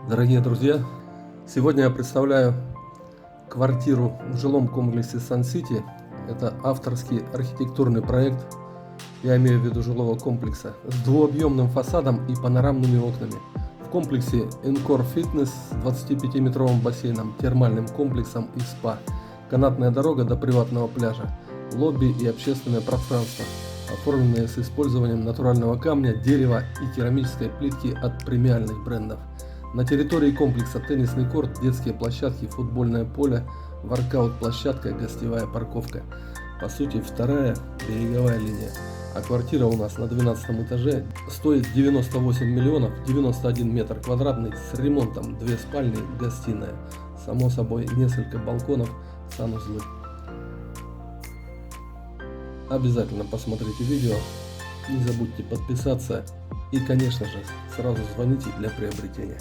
Дорогие друзья, сегодня я представляю квартиру в жилом комплексе Сан-Сити. Это авторский архитектурный проект, я имею в виду жилого комплекса, с двуобъемным фасадом и панорамными окнами. В комплексе Encore Fitness с 25-метровым бассейном, термальным комплексом и спа, канатная дорога до приватного пляжа, лобби и общественное пространство, оформленные с использованием натурального камня, дерева и керамической плитки от премиальных брендов. На территории комплекса теннисный корт, детские площадки, футбольное поле, воркаут-площадка, гостевая парковка. По сути, вторая береговая линия. А квартира у нас на 12 этаже стоит 98 миллионов, 91 метр квадратный, с ремонтом, 2 спальни, гостиная. Само собой, несколько балконов, санузлы. Обязательно посмотрите видео, не забудьте подписаться и, конечно же, сразу звоните для приобретения.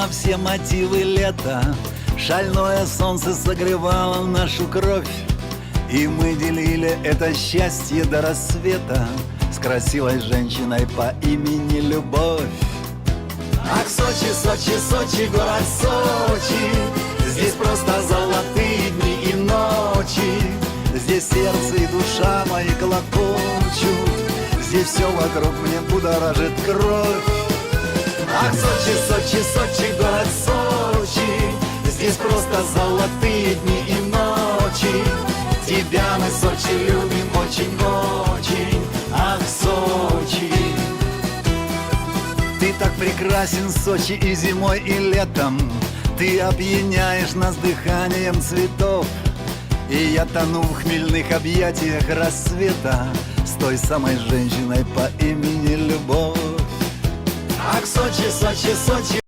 на все мотивы лета. Шальное солнце согревало нашу кровь, и мы делили это счастье до рассвета с красивой женщиной по имени Любовь. Ах, Сочи, Сочи, Сочи, город Сочи, здесь просто золотые дни и ночи. Здесь сердце и душа мои колокочут, здесь все вокруг мне будоражит кровь. Ах, Сочи, Сочи, Сочи, город Сочи, здесь просто золотые дни и ночи. Тебя мы, Сочи, любим очень-очень. Ах, Сочи. Ты так прекрасен, Сочи, и зимой, и летом. Ты опьяняешь нас дыханием цветов, и я тону в хмельных объятиях рассвета с той самой женщиной по имени Любовь. Ах, Сочи, Сочи, Сочи,